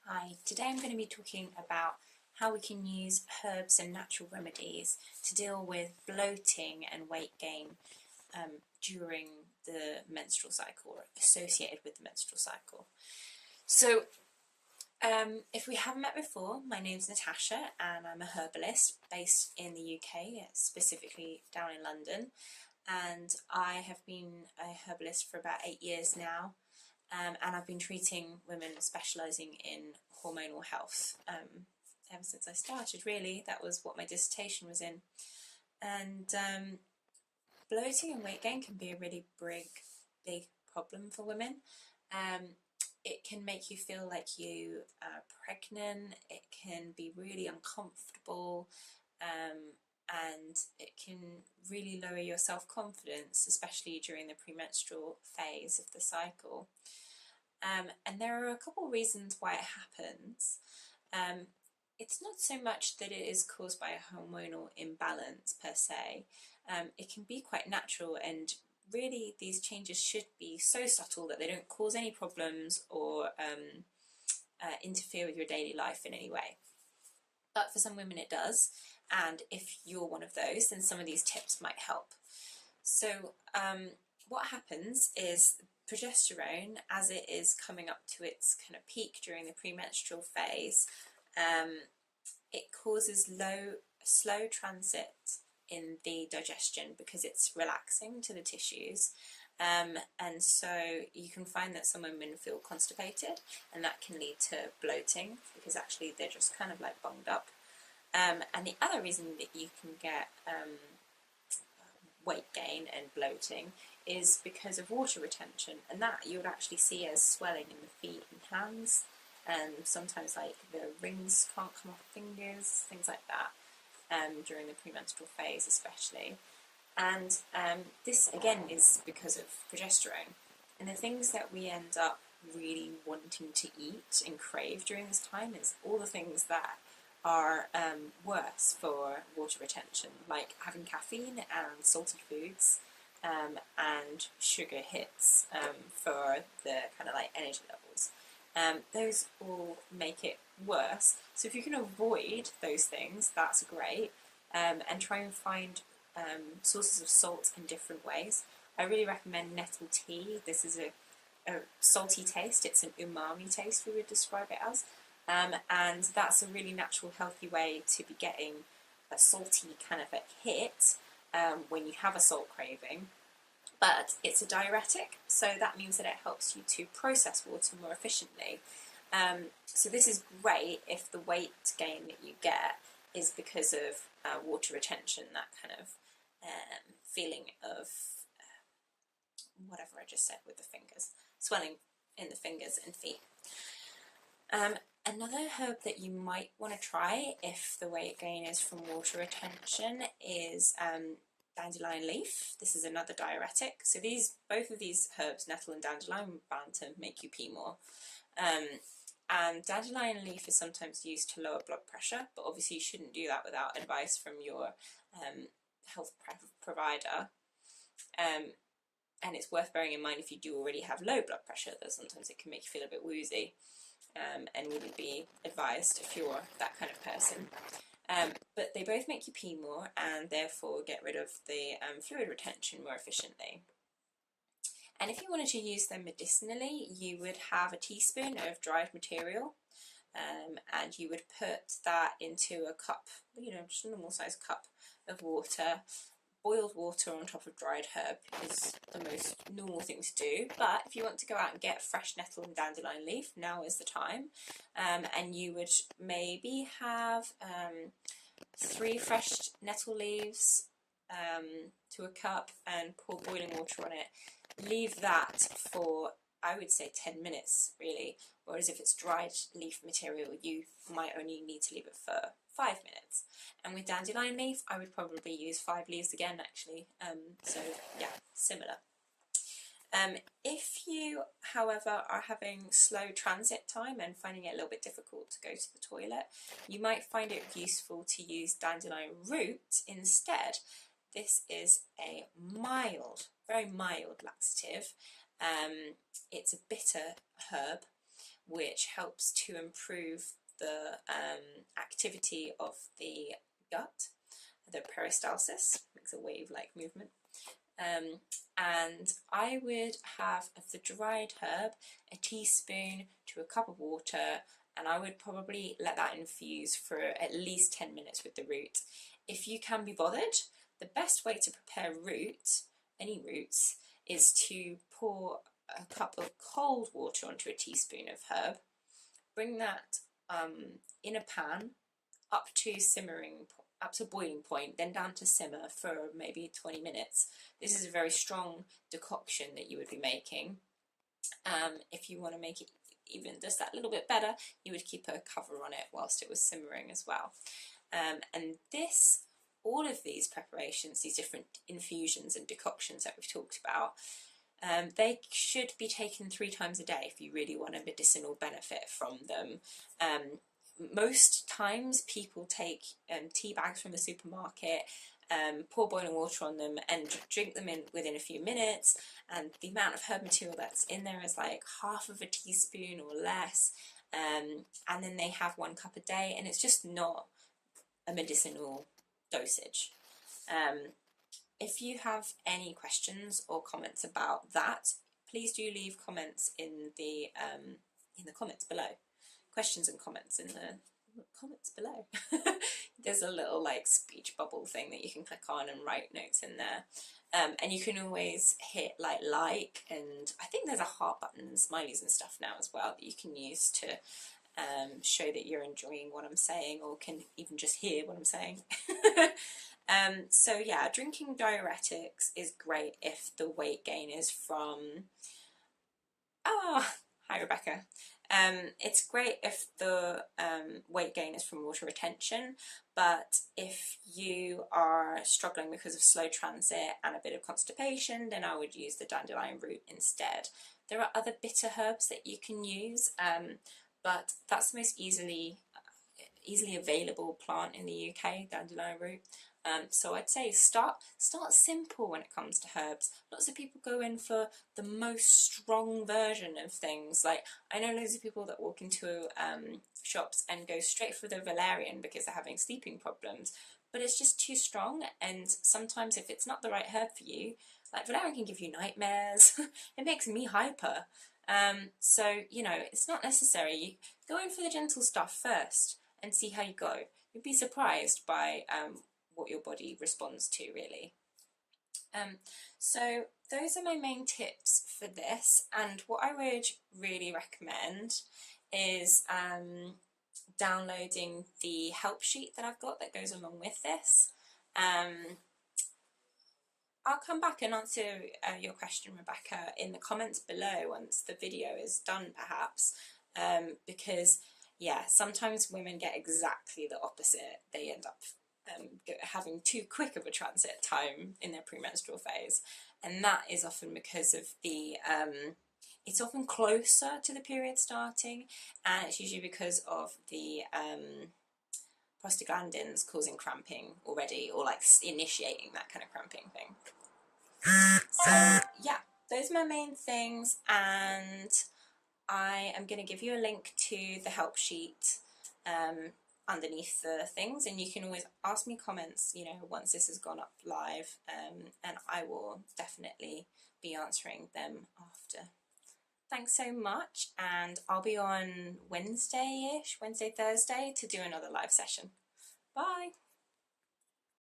Hi, today I'm going to be talking about how we can use herbs and natural remedies to deal with bloating and weight gain during the menstrual cycle or associated with the menstrual cycle. So if we haven't met before, my name's Natasha and I'm a herbalist based in the UK, specifically down in London, and I have been a herbalist for about 8 years now. And I've been treating women specialising in hormonal health ever since I started, really. That was what my dissertation was in. And bloating and weight gain can be a really big problem for women. It can make you feel like you are pregnant, it can be really uncomfortable, and it can really lower your self-confidence, especially during the premenstrual phase of the cycle. And there are a couple of reasons why it happens. It's not so much that it is caused by a hormonal imbalance per se. It can be quite natural, and really these changes should be so subtle that they don't cause any problems or interfere with your daily life in any way. But for some women it does, and if you're one of those, then some of these tips might help. So what happens is progesterone, as it is coming up to its kind of peak during the premenstrual phase, it causes slow transit in the digestion because it's relaxing to the tissues. And so you can find that some women feel constipated, and that can lead to bloating because actually they're just kind of like bunged up. And the other reason that you can get weight gain and bloating is because of water retention, and that you would actually see as swelling in the feet and hands, and sometimes like the rings can't come off fingers, things like that, during the premenstrual phase especially. And this again is because of progesterone. And the things that we end up really wanting to eat and crave during this time is all the things that are worse for water retention, like having caffeine and salty foods, and sugar hits for the kind of like energy levels. Those all make it worse. So if you can avoid those things, that's great, and try and find sources of salt in different ways. I really recommend nettle tea. This is a salty taste. It's an umami taste, we would describe it as. And that's a really natural, healthy way to be getting a salty kind of a hit when you have a salt craving. But it's a diuretic, so that means that it helps you to process water more efficiently. So this is great if the weight gain that you get is because of water retention, that kind of feeling of whatever I just said with the fingers, swelling in the fingers and feet. Another herb that you might want to try if the weight gain is from water retention is dandelion leaf. This is another diuretic. So both of these herbs, nettle and dandelion, bound to make you pee more. And dandelion leaf is sometimes used to lower blood pressure, but obviously you shouldn't do that without advice from your health provider. And it's worth bearing in mind if you do already have low blood pressure that sometimes it can make you feel a bit woozy, and wouldn't be advised if you're that kind of person. But they both make you pee more and therefore get rid of the fluid retention more efficiently. And if you wanted to use them medicinally, you would have a teaspoon of dried material, and you would put that into a cup, just a normal sized cup of water. Boiled water on top of dried herb is the most normal thing to do, but if you want to go out and get fresh nettle and dandelion leaf, now is the time. And you would maybe have 3 fresh nettle leaves to a cup and pour boiling water on it. Leave that for, I would say, 10 minutes really, whereas if it's dried leaf material you might only need to leave it for 5 minutes. And with dandelion leaf I would probably use 5 leaves again actually, so yeah, similar. If you, however, are having slow transit time and finding it a little bit difficult to go to the toilet, you might find it useful to use dandelion root instead. This is a very mild laxative. It's a bitter herb, which helps to improve the activity of the gut. The peristalsis makes a wave-like movement. And I would have of the dried herb a teaspoon to a cup of water, and I would probably let that infuse for at least 10 minutes with the root. If you can be bothered, the best way to prepare any roots, is to pour a cup of cold water onto a teaspoon of herb, bring that in a pan up to boiling point, then down to simmer for maybe 20 minutes. This is a very strong decoction that you would be making. If you want to make it even just that little bit better, you would keep a cover on it whilst it was simmering as well. And all of these preparations, these different infusions and decoctions that we've talked about, they should be taken 3 times a day if you really want a medicinal benefit from them. Most times people take tea bags from the supermarket, pour boiling water on them and drink them in within a few minutes, and the amount of herb material that's in there is like half of a teaspoon or less, and then they have 1 cup a day, and it's just not a medicinal dosage. If you have any questions or comments about that, please do leave comments in the comments below. Questions and comments in the comments below. There's a little like speech bubble thing that you can click on and write notes in there. And you can always hit like, and I think there's a heart button and smileys and stuff now as well that you can use to show that you're enjoying what I'm saying, or can even just hear what I'm saying. So yeah, drinking diuretics is great if the weight gain is from... hi Rebecca. It's great if the weight gain is from water retention, but if you are struggling because of slow transit and a bit of constipation, then I would use the dandelion root instead. There are other bitter herbs that you can use, but that's the most easily available plant in the UK, dandelion root. So I'd say start simple when it comes to herbs. Lots of people go in for the most strong version of things. Like, I know loads of people that walk into shops and go straight for the valerian because they're having sleeping problems, but it's just too strong, and sometimes if it's not the right herb for you, like valerian can give you nightmares. It makes me hyper. So, you know, it's not necessary. You go in for the gentle stuff first and see how you go. You'd be surprised by what your body responds to, really. So those are my main tips for this, and what I would really recommend is downloading the help sheet that I've got that goes along with this. I'll come back and answer your question, Rebecca, in the comments below once the video is done, perhaps, because yeah, sometimes women get exactly the opposite. They end up having too quick of a transit time in their premenstrual phase, and that is often because of the it's often closer to the period starting, and it's usually because of the prostaglandins causing cramping already, or like initiating that kind of cramping thing. So yeah, those are my main things, and I am going to give you a link to the help sheet underneath the things, and you can always ask me comments, you know, once this has gone up live, and I will definitely be answering them after. Thanks so much, and I'll be on Wednesday, Thursday to do another live session. Bye!